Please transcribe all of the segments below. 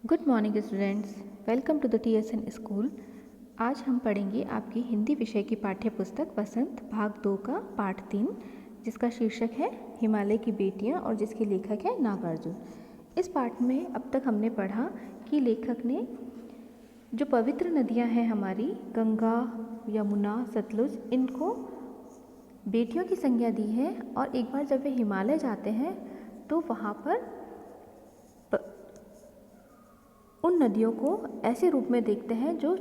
Good morning students, welcome to the TSN school. आज हम पढ़ेंगे आपकी हिंदी विषय की पाठ्य पुस्तक वसंत भाग 2 का पाठ 3, जिसका शीर्षक है हिमालय की बेटियां और जिसके लेखक है नागार्जुन। इस पाठ में अब तक हमने पढ़ा कि लेखक ने जो पवित्र नदियां हैं हमारी गंगा, यमुना, सतलुज, इनको बेटियों की संज्ञा दी है। और एक बार जब वे हिमालय जाते हैं तो वहाँ पर उन नदियों को ऐसे रूप में देखते हैं जो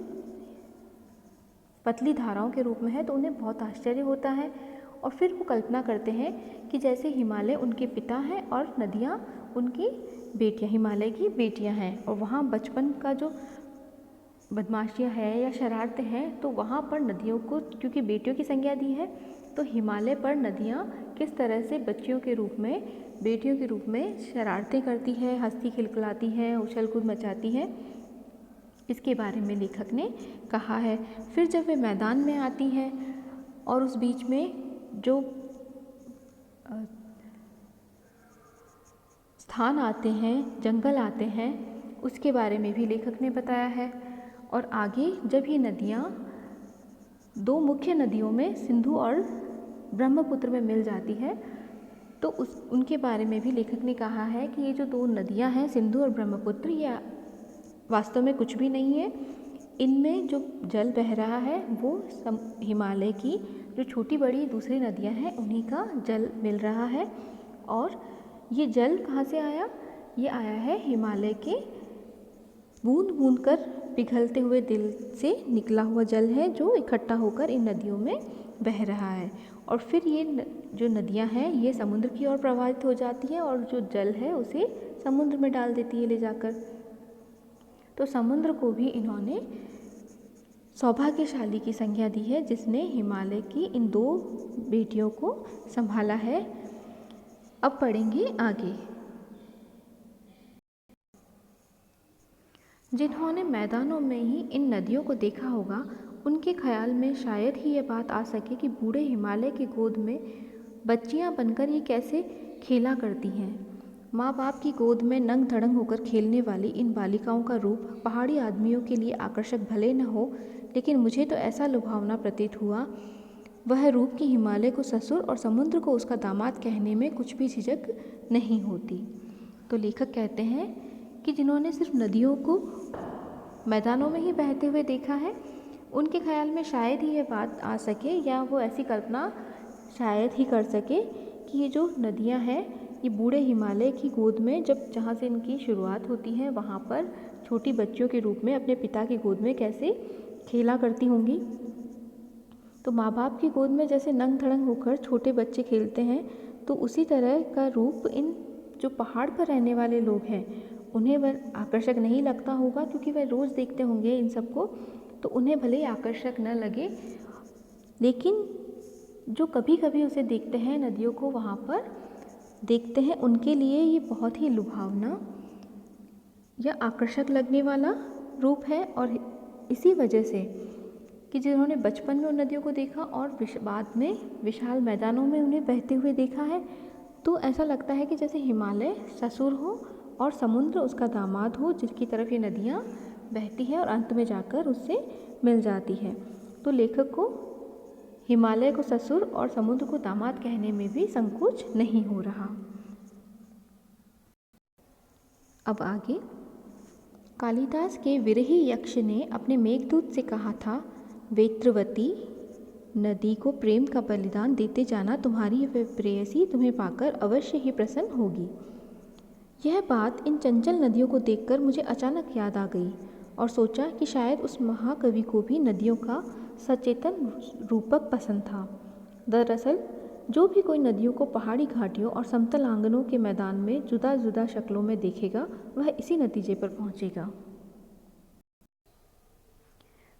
पतली धाराओं के रूप में है, तो उन्हें बहुत आश्चर्य होता है। और फिर वो कल्पना करते हैं कि जैसे हिमालय उनके पिता हैं और नदियाँ उनकी बेटियाँ, हिमालय की बेटियाँ हैं। और वहाँ बचपन का जो बदमाशियाँ हैं या शरारतें हैं, तो वहाँ पर नदियों को क्योंकि बेटियों की संज्ञा दी है, तो हिमालय पर नदियाँ किस तरह से बच्चियों के रूप में, बेटियों के रूप में शरारतें करती है, हंसती खिलखिलाती हैं, उछल कूद मचाती हैं, इसके बारे में लेखक ने कहा है। फिर जब वे मैदान में आती हैं और उस बीच में जो स्थान आते हैं, जंगल आते हैं, उसके बारे में भी लेखक ने बताया है। और आगे जब ये नदियाँ दो मुख्य नदियों में सिंधु और ब्रह्मपुत्र में मिल जाती है, तो उनके बारे में भी लेखक ने कहा है कि ये जो दो नदियाँ हैं सिंधु और ब्रह्मपुत्र, ये वास्तव में कुछ भी नहीं है। इनमें जो जल बह रहा है वो हिमालय की जो छोटी बड़ी दूसरी नदियाँ हैं उन्हीं का जल मिल रहा है। और ये जल कहाँ से आया? ये आया है हिमालय के बूंद बूंद कर पिघलते हुए दिल से निकला हुआ जल है, जो इकट्ठा होकर इन नदियों में बह रहा है। और फिर ये जो नदियाँ हैं ये समुद्र की ओर प्रवाहित हो जाती हैं और जो जल है उसे समुद्र में डाल देती है ले जाकर। तो समुद्र को भी इन्होंने सौभाग्यशाली की संज्ञा दी है, जिसने हिमालय की इन दो बेटियों को संभाला है। अब पढ़ेंगे आगे। जिन्होंने मैदानों में ही इन नदियों को देखा होगा, उनके ख्याल में शायद ही ये बात आ सके कि बूढ़े हिमालय की गोद में बच्चियां बनकर ये कैसे खेला करती हैं। माँ बाप की गोद में नंग धड़ंग होकर खेलने वाली इन बालिकाओं का रूप पहाड़ी आदमियों के लिए आकर्षक भले न हो, लेकिन मुझे तो ऐसा लुभावना प्रतीत हुआ वह रूप कि हिमालय को ससुर और समुद्र को उसका दामाद कहने में कुछ भी झिझक नहीं होती। तो लेखक कहते हैं कि जिन्होंने सिर्फ नदियों को मैदानों में ही बहते हुए देखा है, उनके ख्याल में शायद ही ये बात आ सके या वो ऐसी कल्पना शायद ही कर सके कि ये जो नदियाँ हैं ये बूढ़े हिमालय की गोद में जहाँ से इनकी शुरुआत होती है वहाँ पर छोटी बच्चियों के रूप में अपने पिता की गोद में कैसे खेला करती होंगी। तो माँ बाप की गोद में जैसे नंग धड़ंग होकर छोटे बच्चे खेलते हैं, तो उसी तरह का रूप इन जो पहाड़ पर रहने वाले लोग हैं उन्हें वह आकर्षक नहीं लगता होगा, क्योंकि वह रोज़ देखते होंगे इन सबको, तो उन्हें भले ही आकर्षक न लगे, लेकिन जो कभी कभी उसे देखते हैं, नदियों को वहाँ पर देखते हैं, उनके लिए ये बहुत ही लुभावना या आकर्षक लगने वाला रूप है। और इसी वजह से कि जिन्होंने बचपन में उन नदियों को देखा और बाद में विशाल मैदानों में उन्हें बहते हुए देखा है, तो ऐसा लगता है कि जैसे हिमालय ससुर हो और समुद्र उसका दामाद हो, जिसकी तरफ ये नदियाँ बहती हैं और अंत में जाकर उससे मिल जाती है। तो लेखक को हिमालय को ससुर और समुद्र को दामाद कहने में भी संकोच नहीं हो रहा। अब आगे, कालिदास के विरही यक्ष ने अपने मेघदूत से कहा था, वेत्रवती नदी को प्रेम का बलिदान देते जाना, तुम्हारी प्रेयसी तुम्हें पाकर अवश्य ही प्रसन्न होगी। यह बात इन चंचल नदियों को देखकर मुझे अचानक याद आ गई और सोचा कि शायद उस महाकवि को भी नदियों का सचेतन रूपक पसंद था। दरअसल जो भी कोई नदियों को पहाड़ी घाटियों और समतल आंगनों के मैदान में जुदा जुदा शक्लों में देखेगा, वह इसी नतीजे पर पहुंचेगा।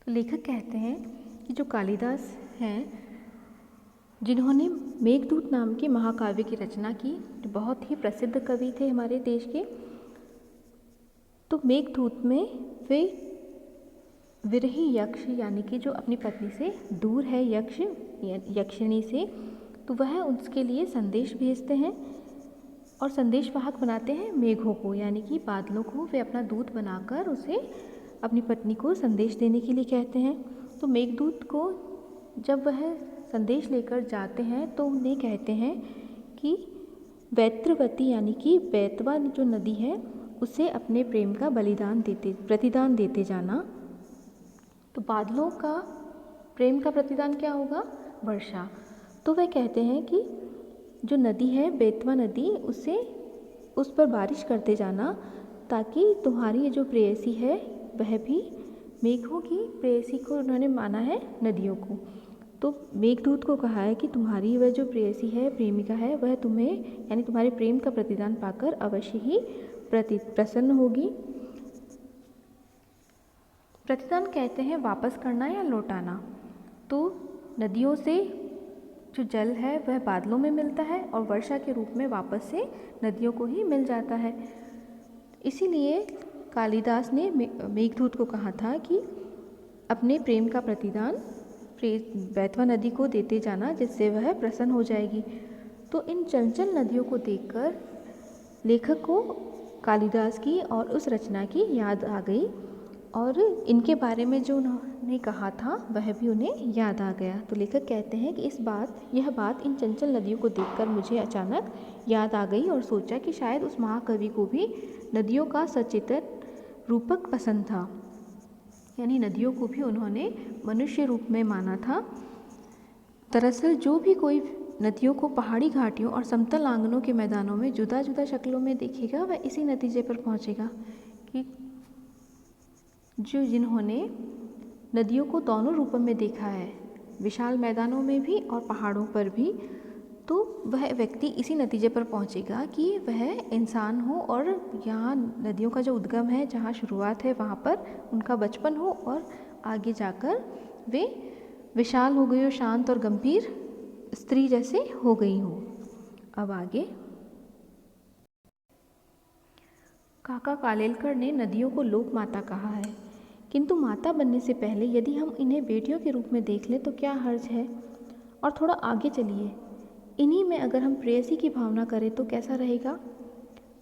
तो लेखक कहते हैं कि जो कालिदास हैं, जिन्होंने मेघदूत नाम के महाकाव्य की रचना की, जो बहुत ही प्रसिद्ध कवि थे हमारे देश के, तो मेघदूत में वे विरही यक्ष यानी कि जो अपनी पत्नी से दूर है, यक्षिणी से, तो वह उसके लिए संदेश भेजते हैं और संदेशवाहक बनाते हैं मेघों को, यानी कि बादलों को। वे अपना दूत बनाकर उसे अपनी पत्नी को संदेश देने के लिए कहते हैं। तो मेघदूत को जब वह संदेश लेकर जाते हैं तो उन्हें कहते हैं कि वैत्रवती यानी कि बैतवा जो नदी है उसे अपने प्रेम का प्रतिदान देते जाना। तो बादलों का प्रेम का प्रतिदान क्या होगा? वर्षा। तो वह कहते हैं कि जो नदी है बेतवा नदी, उस पर बारिश करते जाना, ताकि तुम्हारी ये जो प्रेयसी है वह भी, मेघों की प्रेयसी को उन्होंने माना है नदियों को। तो मेघदूत को कहा है कि तुम्हारी वह जो प्रेयसी है, प्रेमिका है, वह तुम्हें यानी तुम्हारे प्रेम का प्रतिदान पाकर अवश्य ही प्रसन्न होगी। प्रतिदान कहते हैं वापस करना या लौटाना। तो नदियों से जो जल है वह बादलों में मिलता है और वर्षा के रूप में वापस से नदियों को ही मिल जाता है। इसीलिए कालिदास ने मेघदूत को कहा था कि अपने प्रेम का प्रतिदान बैतवा नदी को देते जाना, जिससे वह प्रसन्न हो जाएगी। तो इन चंचल नदियों को देखकर लेखक को कालिदास की और उस रचना की याद आ गई, और इनके बारे में जो उन्होंने कहा था वह भी उन्हें याद आ गया। तो लेखक कहते हैं कि यह बात इन चंचल नदियों को देखकर मुझे अचानक याद आ गई और सोचा कि शायद उस महाकवि को भी नदियों का सचेतन रूपक पसंद था, यानी नदियों को भी उन्होंने मनुष्य रूप में माना था। दरअसल जो भी कोई नदियों को पहाड़ी घाटियों और समतल आंगनों के मैदानों में जुदा जुदा शक्लों में देखेगा, वह इसी नतीजे पर पहुंचेगा कि जिन्होंने नदियों को दोनों रूपों में देखा है, विशाल मैदानों में भी और पहाड़ों पर भी, तो वह व्यक्ति इसी नतीजे पर पहुंचेगा कि वह इंसान हो और यहाँ नदियों का जो उद्गम है, जहाँ शुरुआत है, वहाँ पर उनका बचपन हो और आगे जाकर वे विशाल हो गई हो, शांत और गंभीर स्त्री जैसे हो गई हो। अब आगे, काका कालेलकर ने नदियों को लोक माता कहा है, किंतु माता बनने से पहले यदि हम इन्हें बेटियों के रूप में देख लें तो क्या हर्ज है। और थोड़ा आगे चलिए, इन्हीं में अगर हम प्रेयसी की भावना करें तो कैसा रहेगा।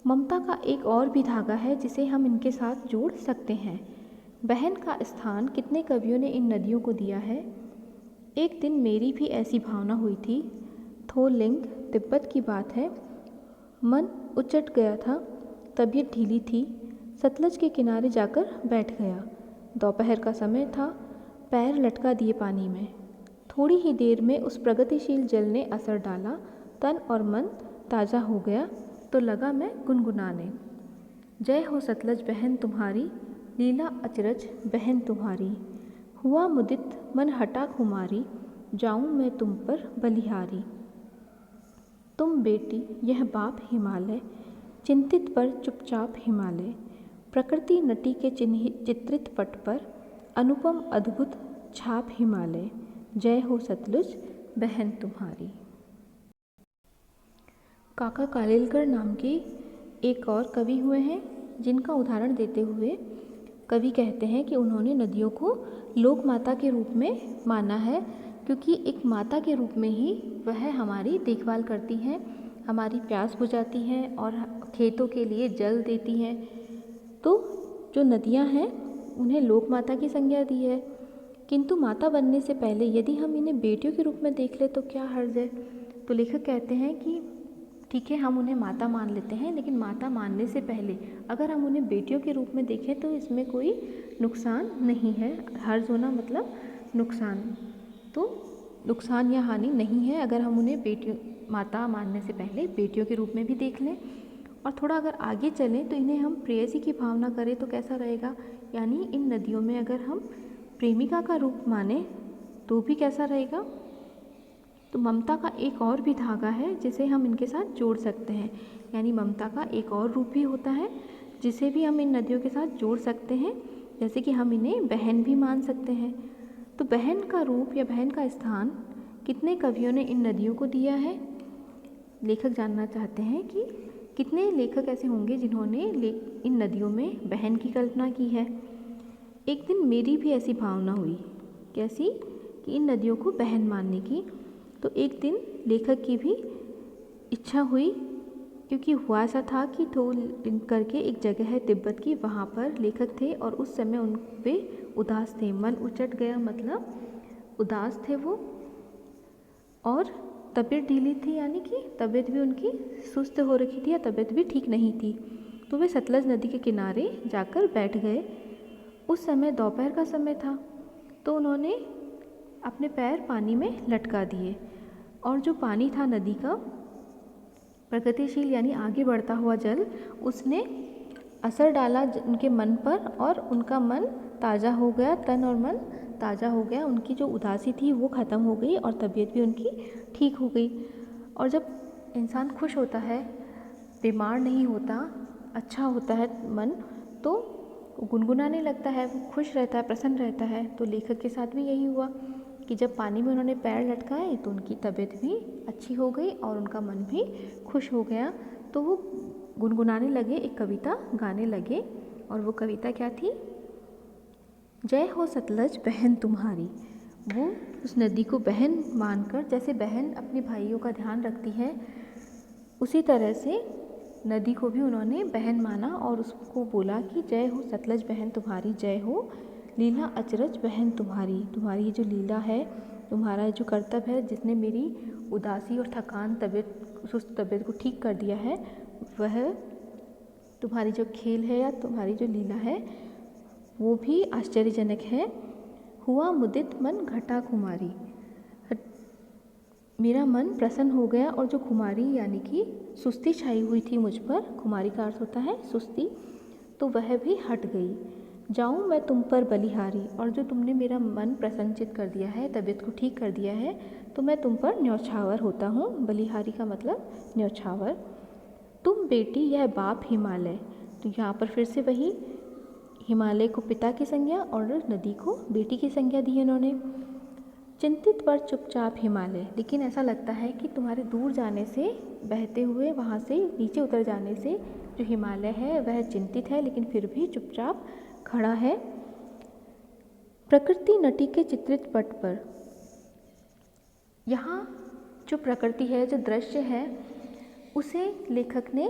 ममता का एक और भी धागा है जिसे हम इनके साथ जोड़ सकते हैं। बहन का स्थान कितने कवियों ने इन नदियों को दिया है। एक दिन मेरी भी ऐसी भावना हुई थी। थोलिंग तिब्बत की बात है। मन उचट गया था, तबीयत ढीली थी। सतलज के किनारे जाकर बैठ गया। दोपहर का समय था। पैर लटका दिए पानी में। थोड़ी ही देर में उस प्रगतिशील जल ने असर डाला। तन और मन ताज़ा हो गया तो लगा मैं गुनगुनाने, जय हो सतलज बहन तुम्हारी, लीला अचरज बहन तुम्हारी। हुआ मुदित मन हटा खुमारी, जाऊं मैं तुम पर बलिहारी। तुम बेटी यह बाप हिमालय, चिंतित पर चुपचाप हिमालय। प्रकृति नटी के चित्रित पट पर, अनुपम अद्भुत छाप हिमालय। जय हो सतलुज बहन तुम्हारी। काका कालेलकर नाम के एक और कवि हुए हैं, जिनका उदाहरण देते हुए कवि कहते हैं कि उन्होंने नदियों को लोक माता के रूप में माना है, क्योंकि एक माता के रूप में ही वह हमारी देखभाल करती हैं, हमारी प्यास बुझाती हैं और खेतों के लिए जल देती हैं। तो जो नदियाँ हैं उन्हें लोक माता की संज्ञा दी है, किंतु माता बनने से पहले यदि हम इन्हें बेटियों के रूप में देख ले तो क्या हर्ज है। तो लेखक कहते हैं कि ठीक है, हम उन्हें माता मान लेते हैं, लेकिन माता मानने से पहले अगर हम उन्हें बेटियों के रूप में देखें तो इसमें कोई नुकसान नहीं है। हर्ज होना मतलब नुकसान, तो नुकसान या हानि नहीं है अगर हम उन्हें माता मानने से पहले बेटियों के रूप में भी देख लें। और थोड़ा अगर आगे चलें तो इन्हें हम प्रेयसी की भावना करें तो कैसा रहेगा, यानी इन नदियों में अगर हम प्रेमिका का रूप माने तो भी कैसा रहेगा। तो ममता का एक और भी धागा है जिसे हम इनके साथ जोड़ सकते हैं, यानी ममता का एक और रूप भी होता है जिसे भी हम इन नदियों के साथ जोड़ सकते हैं, जैसे कि हम इन्हें बहन भी मान सकते हैं। तो बहन का रूप या बहन का स्थान कितने कवियों ने इन नदियों को दिया है। लेखक जानना चाहते हैं कि कितने लेखक ऐसे होंगे जिन्होंने इन नदियों में बहन की कल्पना की है। एक दिन मेरी भी ऐसी भावना हुई, कैसी, कि इन नदियों को बहन मानने की। तो एक दिन लेखक की भी इच्छा हुई क्योंकि हुआ ऐसा था कि थोल करके एक जगह है तिब्बत की, वहाँ पर लेखक थे और उस समय उन वे उदास थे, मन उचट गया मतलब उदास थे वो, और तबीयत ढीली थी, यानी कि तबीयत भी उनकी सुस्त हो रखी थी या तबीयत भी ठीक नहीं थी। तो वे सतलज नदी के किनारे जाकर बैठ गए। उस समय दोपहर का समय था, तो उन्होंने अपने पैर पानी में लटका दिए और जो पानी था नदी का प्रगतिशील यानी आगे बढ़ता हुआ जल, उसने असर डाला उनके मन पर और उनका मन ताज़ा हो गया, तन और मन ताज़ा हो गया, उनकी जो उदासी थी वो ख़त्म हो गई और तबीयत भी उनकी ठीक हो गई। और जब इंसान खुश होता है, बीमार नहीं होता, अच्छा होता है मन, तो गुनगुनाने लगता है, वो खुश रहता है, प्रसन्न रहता है। तो लेखक के साथ भी यही हुआ कि जब पानी में उन्होंने पैर लटकाए तो उनकी तबीयत भी अच्छी हो गई और उनका मन भी खुश हो गया। तो वो गुनगुनाने लगे, एक कविता गाने लगे, और वो कविता क्या थी? जय हो सतलज बहन तुम्हारी। वो उस नदी को बहन मानकर, जैसे बहन अपने भाइयों का ध्यान रखती है, उसी तरह से नदी को भी उन्होंने बहन माना और उसको बोला कि जय हो सतलज बहन तुम्हारी, जय हो लीला अचरज बहन तुम्हारी। तुम्हारी जो लीला है, तुम्हारा जो कर्तव्य है, जिसने मेरी उदासी और थकान, तबीयत, सुस्त तबीयत को ठीक कर दिया है, वह तुम्हारी जो खेल है या तुम्हारी जो लीला है वो भी आश्चर्यजनक है। हुआ मुदित मन घटा खुमारी, मेरा मन प्रसन्न हो गया और जो खुमारी यानी कि सुस्ती छाई हुई थी मुझ पर, खुमारी का अर्थ होता है सुस्ती, तो वह भी हट गई। जाऊँ मैं तुम पर बलिहारी, और जो तुमने मेरा मन प्रसन्नचित कर दिया है, तबीयत को ठीक कर दिया है, तो मैं तुम पर न्यौछावर होता हूँ। बलिहारी का मतलब न्यौछावर। तुम बेटी यह बाप हिमालय, तो यहाँ पर फिर से वही हिमालय को पिता की संज्ञा और नदी को बेटी की संज्ञा दी है इन्होंने। चिंतित पर चुपचाप हिमालय, लेकिन ऐसा लगता है कि तुम्हारे दूर जाने से, बहते हुए वहाँ से नीचे उतर जाने से जो हिमालय है वह चिंतित है, लेकिन फिर भी चुपचाप खड़ा है। प्रकृति नटी के चित्रित पट पर, यहाँ जो प्रकृति है, जो दृश्य है, उसे लेखक ने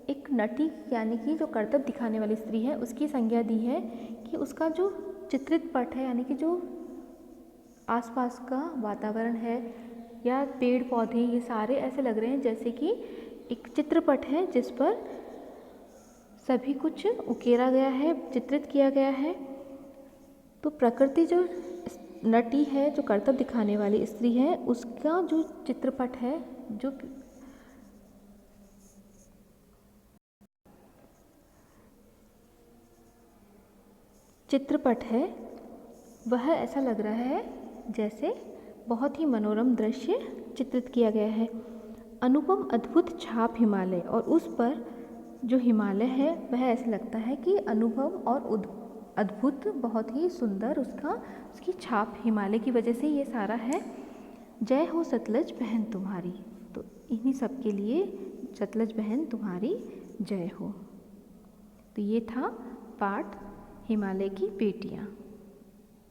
एक नटी यानी कि जो कर्तव्य दिखाने वाली स्त्री है उसकी संज्ञा दी है कि उसका जो चित्रित पट है, यानी कि जो आसपास का वातावरण है या पेड़ पौधे, ये सारे ऐसे लग रहे हैं जैसे कि एक चित्रपट है जिस पर सभी कुछ उकेरा गया है, चित्रित किया गया है। तो प्रकृति जो नटी है, जो कर्तव्य दिखाने वाली स्त्री है, उसका जो चित्रपट है, जो चित्रपट है, वह ऐसा लग रहा है जैसे बहुत ही मनोरम दृश्य चित्रित किया गया है। अनुपम अद्भुत छाप हिमालय, और उस पर जो हिमालय है वह ऐसा लगता है कि अनुभव और अद्भुत, बहुत ही सुंदर उसकी छाप हिमालय की वजह से ये सारा है। जय हो सतलज बहन तुम्हारी, तो इन्हीं सब के लिए सतलज बहन तुम्हारी जय हो। तो ये था पाठ हिमालय की बेटियाँ।